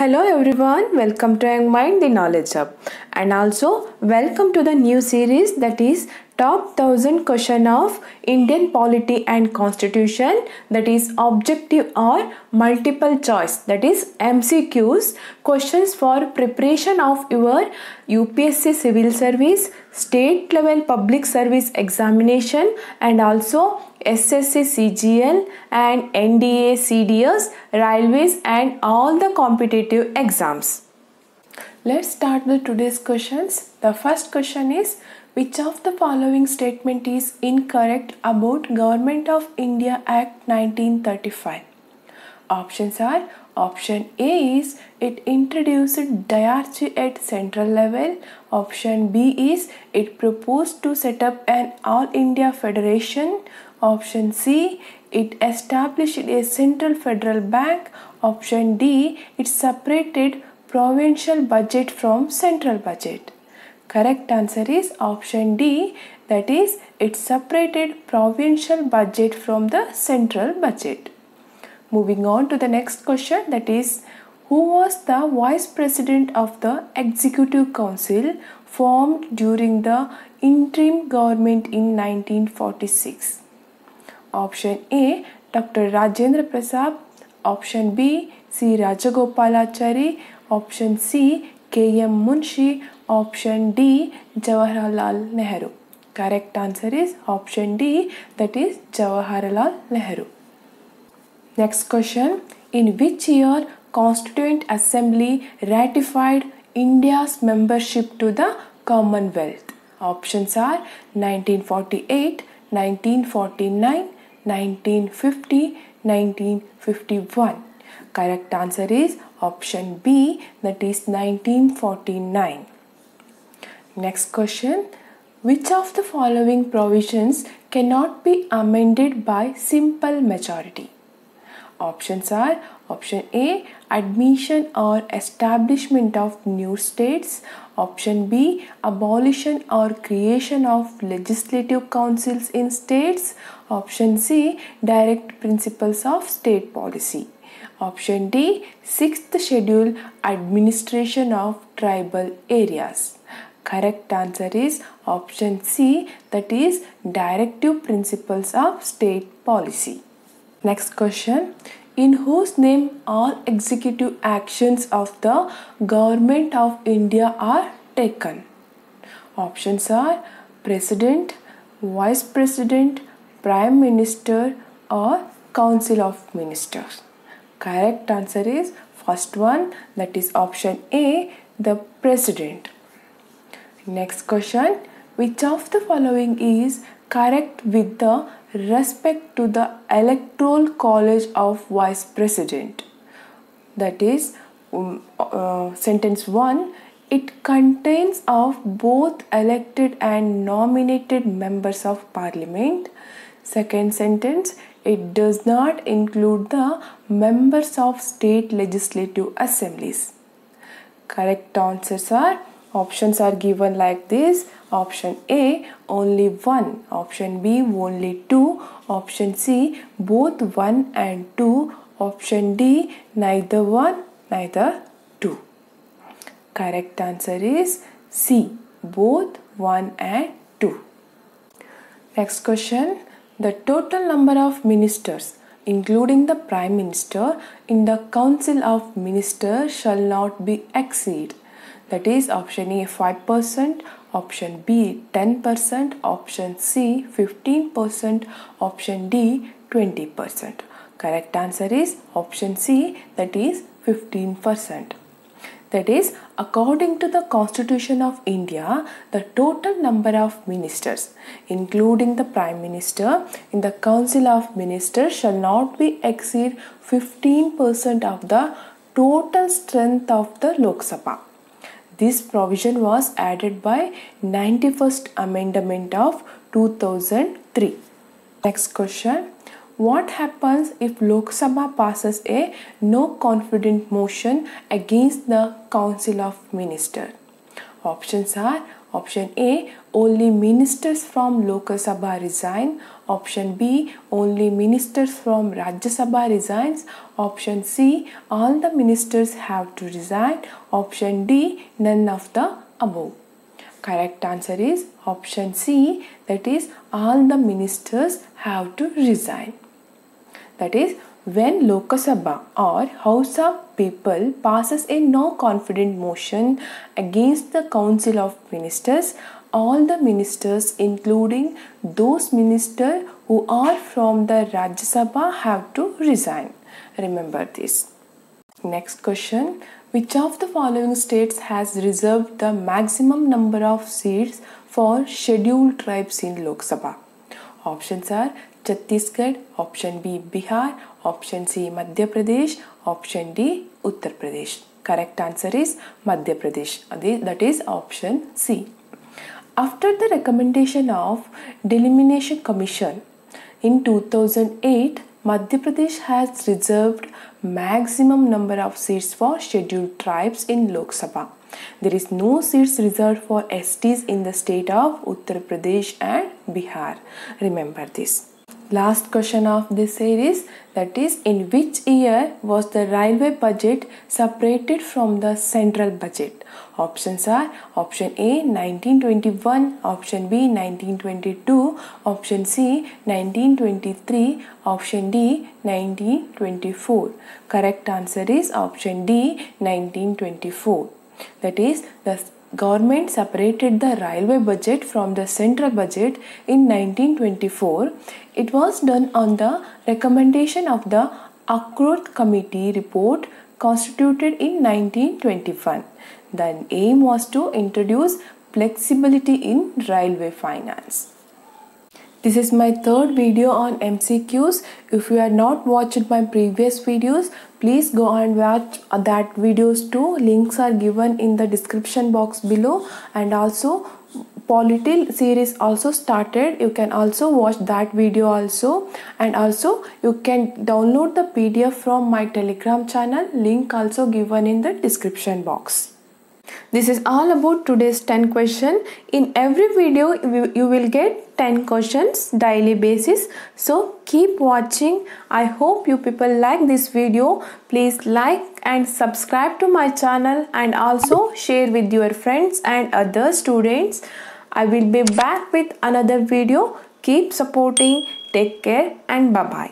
Hello everyone, welcome to Young Mind, the Knowledge Hub, and also welcome to the new series that is Top 1000 Question of Indian Polity and Constitution, that is objective or multiple choice, that is MCQs, questions for preparation of your UPSC Civil Service, State Level Public Service Examination, and also SSC CGL and NDA CDS, Railways, and all the competitive exams. Let's start with today's questions. The first question is, which of the following statement is incorrect about Government of India Act 1935? Options are, option A is it introduced diarchy at central level. Option B is it proposed to set up an all India federation. Option C, it established a central federal bank. Option D, it separated provincial budget from central budget. Correct answer is option D, that is it separated provincial budget from the central budget. Moving on to the next question, that is, who was the Vice President of the Executive Council formed during the interim government in 1946? Option A, Dr. Rajendra Prasad. Option B, C. Rajagopalachari. Option C, K.M. Munshi. Option D, Jawaharlal Nehru. Correct answer is option D, that is Jawaharlal Nehru. Next question, in which year Constituent Assembly ratified India's membership to the Commonwealth? Options are 1948, 1949, 1950, 1951. Correct answer is option B, that is 1949. Next question, which of the following provisions cannot be amended by simple majority? Options are, option A, admission or establishment of new states. Option B, abolition or creation of legislative councils in states. Option C, direct principles of state policy. Option D, 6th schedule, administration of tribal areas. Correct answer is option C, that is directive principles of state policy. Next question, in whose name all executive actions of the Government of India are taken? Options are President, Vice President, Prime Minister, or Council of Ministers. Correct answer is first one, that is option A, the President. Next question, which of the following is correct with the respect to the Electoral College of Vice President? That is sentence 1, it contains of both elected and nominated members of Parliament. Second sentence, it does not include the members of state legislative assemblies. Correct answers are, options are given like this. Option A, only 1. Option B, only 2. Option C, both 1 and 2. Option D, neither 1, neither 2. Correct answer is C, both 1 and 2. Next question, the total number of ministers, including the Prime Minister, in the Council of Ministers shall not be exceed. That is option A, 5%, option B, 10%, option C, 15%, option D, 20%. Correct answer is option C, that is 15%. That is, according to the Constitution of India, the total number of ministers, including the Prime Minister, in the Council of Ministers shall not be exceed 15% of the total strength of the Lok Sabha. This provision was added by 91st Amendment of 2003. Next question, what happens if Lok Sabha passes a no confidence motion against the Council of Ministers? Options are, option A, only ministers from Lok Sabha resign. Option B, only ministers from Rajya Sabha resigns. Option C, all the ministers have to resign. Option D, none of the above. Correct answer is option C, that is all the ministers have to resign. That is, when Lok Sabha or House of People passes a no confidence motion against the Council of Ministers, all the ministers, including those ministers who are from the Rajya Sabha, have to resign. Remember this. Next question. Which of the following states has reserved the maximum number of seats for scheduled tribes in Lok Sabha? Options are Chhattisgarh, option B Bihar, option C Madhya Pradesh, option D Uttar Pradesh. Correct answer is Madhya Pradesh. That is option C. After the recommendation of Delimitation Commission in 2008, Madhya Pradesh has reserved maximum number of seats for scheduled tribes in Lok Sabha. There is no seats reserved for STs in the state of Uttar Pradesh and Bihar. Remember this. Last question of this series, that is, in which year was the railway budget separated from the central budget? Options are option A 1921, option B 1922, option C 1923, option D 1924. Correct answer is option D 1924. That is, the government separated the railway budget from the central budget in 1924. It was done on the recommendation of the Akrut Committee report constituted in 1921. The aim was to introduce flexibility in railway finance. This is my third video on MCQs. If you have not watched my previous videos, please go and watch that videos too. Links are given in the description box below, and also Politil series also started. You can also watch that video also, and also you can download the PDF from my Telegram channel. Link also given in the description box. This is all about today's 10 question. In every video you will get 10 questions daily basis. So keep watching. I hope you people like this video. Please like and subscribe to my channel, and also share with your friends and other students. I will be back with another video. Keep supporting. Take care and bye bye.